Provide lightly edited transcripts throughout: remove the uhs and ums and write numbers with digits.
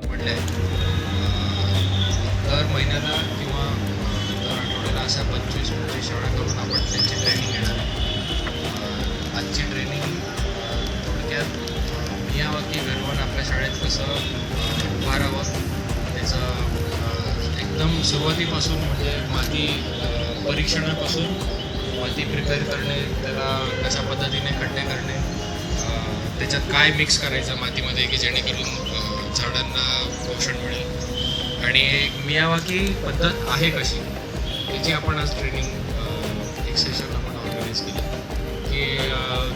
म्हटले आहे दर महिन्याला किंवा दर आठवड्याला अशा 25-25 शाळा करून आपण त्यांची ट्रेनिंग घेणार. आजची ट्रेनिंग थोडक्यात मियावाकी घरवून आपल्या शाळेत कसं उभारावं त्याचं एकदम सुरुवातीपासून म्हणजे माती परीक्षणापासून माती प्रिपेअर करणे, त्याला कशा पद्धतीने खड्डे करणे, त्याच्यात काय मिक्स करायचं मातीमध्ये की जेणेकरून झाडांना पोषण मिळेल आणि मियावाकी पद्धत आहे कशी याची आपण आज ट्रेनिंग एक सेशन आपण ऑर्गनाईज केली की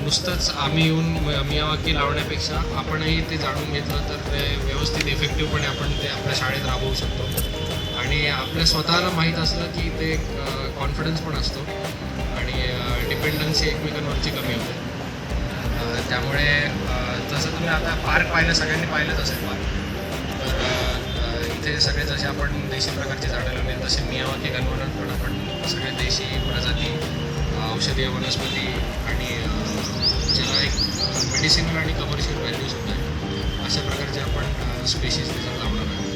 नुसतंच आम्ही येऊन मियावाकी लावण्यापेक्षा आपणही ते जाणून घेतलं तर ते व्यवस्थित इफेक्टिव्हपणे आपण ते आपल्या शाळेत राबवू शकतो आणि आपल्या स्वतःला माहीत असलं की ते कॉन्फिडन्स पण असतो आणि डिपेंडन्सी एकमेकांवरची कमी होते. त्यामुळे जसं तुम्ही आता पार्क पाहिलं, सगळ्यांनी पाहिलंच असेल पार्क, तर इथे सगळे जसे आपण देशी प्रकारची झाडं लावली तसे मियावाकी घरवून पण आपण सगळे देशी प्रजाती, औषधीय वनस्पती आणि ज्याला एक मेडिसिनल आणि कमर्शियल व्हॅल्यूसुद्धा आहे अशा प्रकारचे आपण स्पेशीज त्याच्यात लावणार आहोत.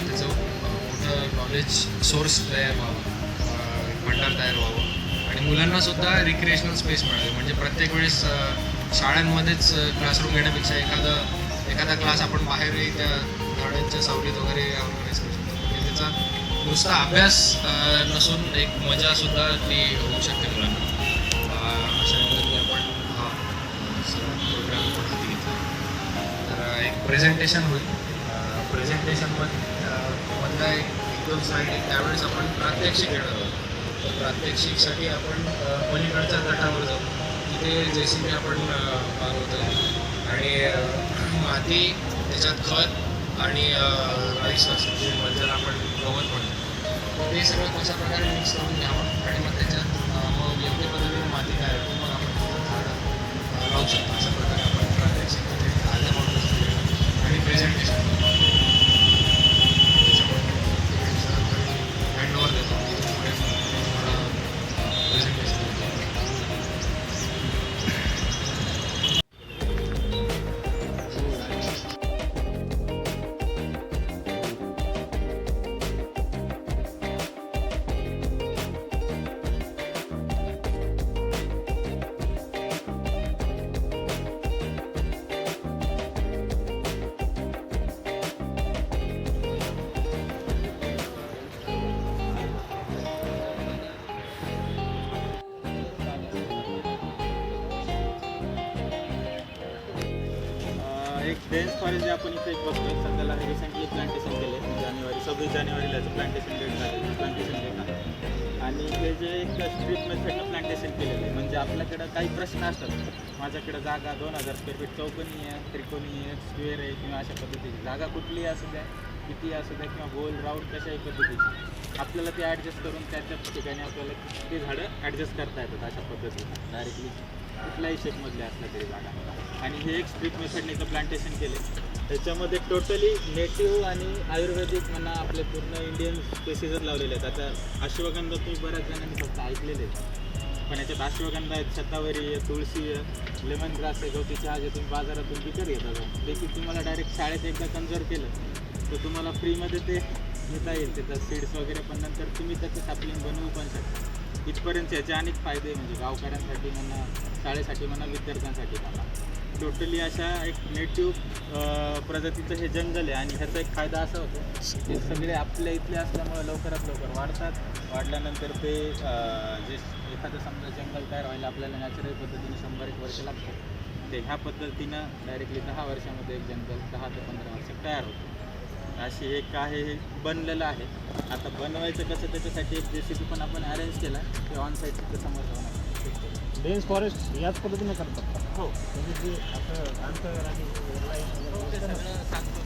त्याचं मोठं नॉलेज सोर्स तयार व्हावं, भंडार तयार व्हावं आणि मुलांनासुद्धा रिक्रिएशनल स्पेस मिळावे. म्हणजे प्रत्येक वेळेस शाळांमध्येच क्लासरूम घेण्यापेक्षा एखादा क्लास आपण बाहेरही त्या झाडांच्या सावलीत वगैरे ऑर्गनाईज करू शकतो. म्हणजे त्याचा नुसता अभ्यास नसून एक मजासुद्धा ती होऊ शकते मुलांना. अशा पद्धतीने आपण हा प्रोग्राम आपण हाती घेतला. तर एक प्रेझेंटेशन होईल. प्रेझेंटेशनमधला एक-दोन स्लाईड आहे त्यावेळेस आपण प्रात्यक्षिक घेणार आहोत. तर प्रात्यक्षिकसाठी आपण पलीकडच्या तटावर जाऊ. तिथे JCB आपण मागवतो आणि माती, त्याच्यात खत आणि राईस म्हणजे ज्याला आपण गवत म्हणतो ते सगळं कशा प्रकारे मिक्स करून घ्यावं आणि मग त्याच्यात मग योग्य पद्धतीने माती तयार करून मग आपण झाडं लावू शकतो. अशा प्रकारे आपण प्रात्यक्षिकमध्ये आल्या मॉडेल्स आणि प्रेझेंटेशन त्याच्यामुळे हँडओव्हर देतो त्याच्यामुळे प्रेझेंटेशन एक डेन्स फॉरेस्ट जे आपण इथे एक बघतोय सध्याला रिसेंटली प्लांटेशन केले 26 जानेवारीला प्लांटेशन डेट झालेलं प्लांटेशन डेट आहे आणि हे जे एक स्ट्रीप मेथडनं प्लांटेशन केलेलं आहे. म्हणजे आपल्याकडं काही प्रश्न असतात, माझ्याकडं जागा 2000 स्क्वेअर फीट चौकोनी आहे, त्रिकोणी आहे, स्क्वेअर आहे किंवा अशा पद्धतीची जागा कुठलीही असू द्या, किती असू द्या किंवा गोल राऊंड कशाही पद्धतीची आपल्याला ते ॲडजस्ट करून त्याच्या ठिकाणी आपल्याला ते झाडं ॲडजस्ट करता येतात अशा पद्धतीने डायरेक्टली कुठल्याही शेपमधले असल्या तरी जागा. आणि हे एक स्ट्रीप मेथडने इथं प्लांटेशन केले. त्याच्यामध्ये टोटली नेटिव्ह आणि आयुर्वेदिक म्हणा आपले पूर्ण इंडियन स्पेसिसच लावलेले आहेत. आता अश्वगंधा तुम्ही बऱ्याच जणांनी फक्त ऐकलेले आहेत, पण याच्यात अश्वगंधा आहेत, शतावरी आहे, तुळशी आहे, लेमन ग्रास आहे, गवती चहा जे तुम्ही बाजारातून विकत घेता ते की तुम्हाला डायरेक्ट शाळेत एकदा कन्झर्व केलं तर तुम्हाला फ्रीमध्ये ते घेता येईल त्याचं सीड्स वगैरे, पण नंतर तुम्ही त्याचं सॅपलिंग बनवू पण शकता. इथपर्यंत याचे अनेक फायदे म्हणजे गावकऱ्यांसाठी म्हणा, शाळेसाठी म्हणा, विद्यार्थ्यांसाठी म्हणा. टोटली अशा एक नेटिव्ह प्रजातीचं हे जंगल आहे आणि ह्याचा एक फायदा असा होतो ते सगळे आपल्या इथले असल्यामुळे लवकरात लवकर वाढतात. वाढल्यानंतर ते जे एखादं समजा जंगल तयार व्हायला आपल्याला नॅचरल पद्धतीने 100-1 वर्ष लागतात, ते ह्या पद्धतीनं डायरेक्टली 10 वर्षामध्ये एक जंगल 10 ते 15 वर्षात तयार होतं. अशी एक आहे हे बनलेलं आहे. आता बनवायचं कसं त्याच्यासाठी एक JCB पण आपण अरेंज केला ते ऑन साईट तिथं समोर जाऊन डेन्स फॉरेस्ट याच पद्धतीने करतात. हो म्हणजे जे असं अंतर आणि लाईन ते सगळं सांगतो.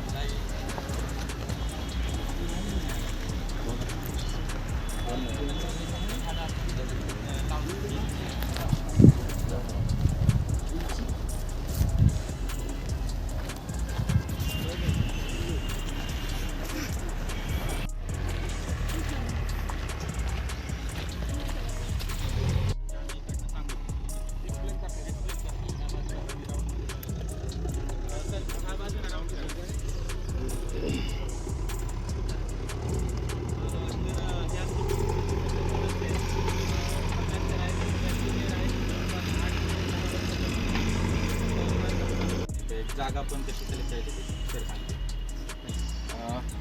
जागा पण कशी सिलेक्ट करायची ते सर सांगते.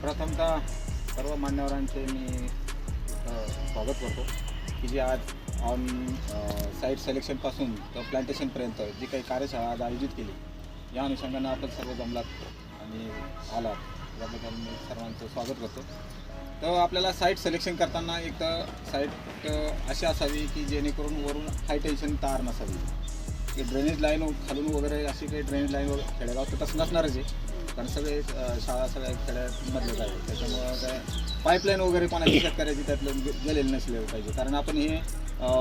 प्रथमतः सर्व मान्यवरांचे मी स्वागत करतो की जे आज ऑन साईट सिलेक्शनपासून तर प्लांटेशनपर्यंत जी काही कार्यशाळा आज आयोजित केली या अनुषंगानं आपण सर्व जमलात आणि आलात याबद्दल मी सर्वांचं स्वागत करतो. तर आपल्याला साईट सिलेक्शन करताना एक तर साईट अशी असावी की जेणेकरून वरून हाय टेन्शन तार नसावी, की ड्रेनेज लाईन खालून वगैरे अशी काही ड्रेनेज लाईन वगैरे खेडेगाव तर तसं नसणारच आहे, कारण सगळे शाळा सगळ्या खेड्यामधलं आहे. त्याच्यामुळं काय पाईपलाईन वगैरे कोणाची शेतकऱ्याची त्यातलं गेलेलं नसले पाहिजे, कारण आपण हे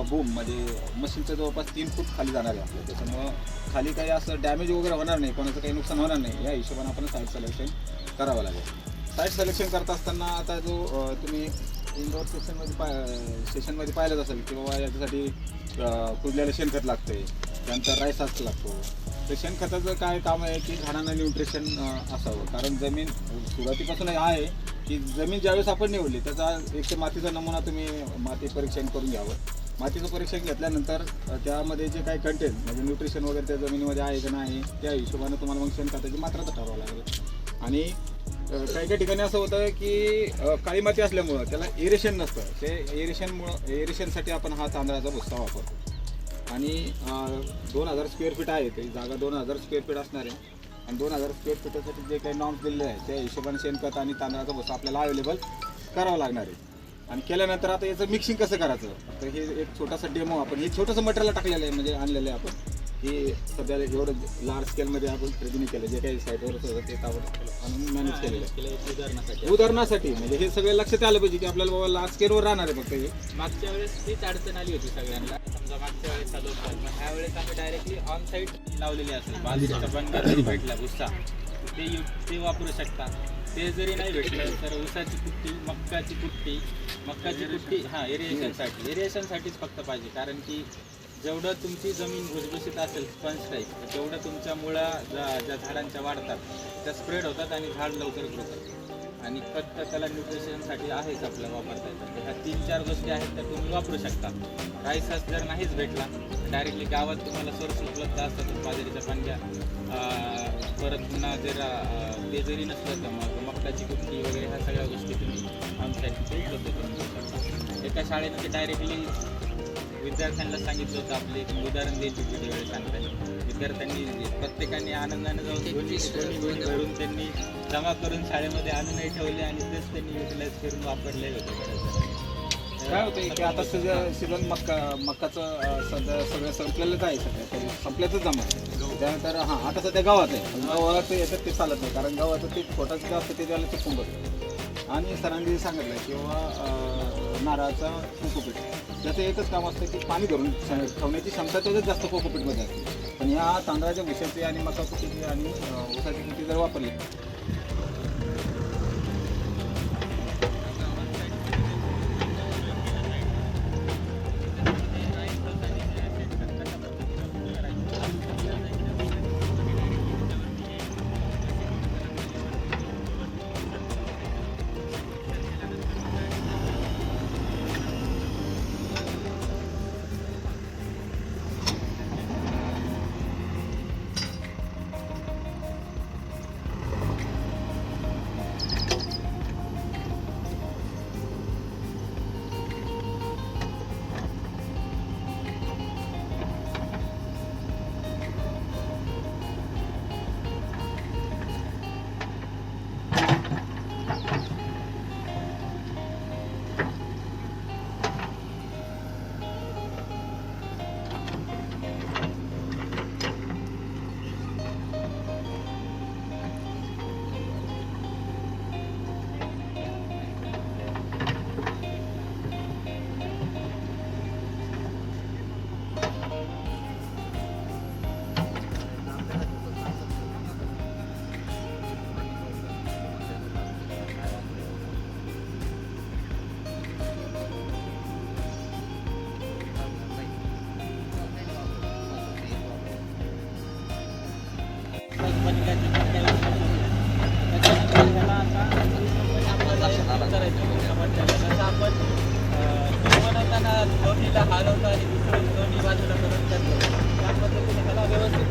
बूम म्हणजे मशीनचं जवळपास 3 फूट खाली जाणार आहे आपलं. त्याच्यामुळं खाली काही असं डॅमेज वगैरे होणार नाही, कोणाचं काही नुकसान होणार नाही या हिशोबाने आपण साईट सिलेक्शन करावं लागेल. साईट सिलेक्शन करत असताना आता जो तुम्ही इनडोअर सेशनमध्ये पाहिलंच असेल की बाबा याच्यासाठी कुजल्याला शेणखत लागतं आहे, त्यानंतर राईसाच लागतो. तर शेणखताचं काय काम आहे की झाडांना न्यूट्रिशन असावं, कारण जमीन सुरुवातीपासून आहे की जमीन ज्यावेळेस आपण निवडली त्याचा एक तर मातीचा नमुना तुम्ही माती परीक्षण करून घ्यावं. मातीचं परीक्षण घेतल्यानंतर त्यामध्ये जे काही कंटेंट म्हणजे न्यूट्रिशन वगैरे त्या जमिनीमध्ये आहे का नाही त्या हिशोबाने तुम्हाला मग शेणखताची मात्रा ठरवावं लागेल. आणि काही काही ठिकाणी असं होतं की काळी माती असल्यामुळं त्याला एरेशन नसतं, ते एरेशनसाठी आपण हा तांदळाचा भुस्सा वापरतो. आणि 2000 स्क्वेअर फीट आहे, ती जागा 2000 स्क्वेअर फीट असणार आहे आणि 2000 स्क्वेअर फीटासाठी जे काही नॉर्म्स दिलेले आहेत त्या हिशोबाने शेणखत आणि तांदळाचा भुस्सा आपल्याला अवेलेबल करावं लागणार आहे. आणि केल्यानंतर आता याचं मिक्सिंग कसं करायचं, तर हे एक छोटासा डेमो आपण हे छोटंसं मटेरियल टाकलेलं आहे म्हणजे आणलेलं आहे आपण, की सध्या एवढं लार्ज स्केलमध्ये आपण खरेदी केलं जे काही साईटवरच होतं ते आणून मॅनेज केलेलं आहे उदाहरणासाठी. म्हणजे हे सगळे लक्षात आलं पाहिजे की आपल्याला बाबा लार्ज स्केलवर राहणार आहे फक्त हे. मागच्या वेळेस तीच अडचण आली होती सगळ्यांना, समजा मागच्या वेळेस चालू होतं, पण ह्या वेळेस आम्ही डायरेक्टली ऑन साईट लावलेली असेल. बाजरीचा बनगा जरी भेटला भुस्सा ते वापरू शकता. ते जरी नाही भेटलं तर ऊसाची कुट्टी, मक्काची कुट्टी एरिएशनसाठीच फक्त पाहिजे, कारण की जेवढं तुमची जमीन भुसभुशीत असेल स्पंज टाईप तेवढं तुमच्या मुळा ज्या झाडांच्या वाढतात त्या स्प्रेड होतात आणि झाड लवकर ग्रो करतात. आणि फक्त त्याला न्यूट्रिशनसाठी आहेच आपल्याला वापरता येतात. तर ह्या 3-4 गोष्टी आहेत त्या तुम्ही वापरू शकता. राईसास जर नाहीच भेटला डायरेक्टली गावात तुम्हाला सोर्स उपलब्ध असतात बाजरीच्या पांड्या, परत पुन्हा जर ते जरी नसलं तर मग मक्काची कुट्टी वगैरे ह्या सगळ्या गोष्टी तुम्ही ऑनसाईट उपलब्ध करून देऊ शकता. एका शाळेने ते डायरेक्टली विद्यार्थ्यांना सांगितलं होतं, आपले एक उदाहरण द्यायची व्हिडिओ वेळ सांगताना विद्यार्थ्यांनी प्रत्येकाने आनंदाने जाऊन दोन्ही भरून त्यांनी जमा करून शाळेमध्ये आणूनही ठेवले आणि तेच त्यांनी युटिलाइज करून वापरले होते. काय होतं की आता सीझन मक्काचं सध्या सगळं संपलेलंच आहे, सध्या संपल्याचंच जमा त्यानंतर आता सध्या गावात आहे. गावात येतात ते चालत नाही, कारण गावाचं ते छोटाचं जास्त ते द्यायला चुकून बघतं. आणि सरांनी सांगितलं किंवा नारळाचा कोकोपीट त्याचं एकच काम असतं की पाणी धरून ठेवण्याची क्षमता त्याच्यात जास्त कोकोपीटमध्ये असते. पण ह्या तांदळाच्या भुशाची आणि मका कुटीची आणि ऊसाची कुटी जर वापरली दोन्हीला हलवता आणि दोन्ही बाजूला करून त्या पद्धतीने त्याला व्यवस्थित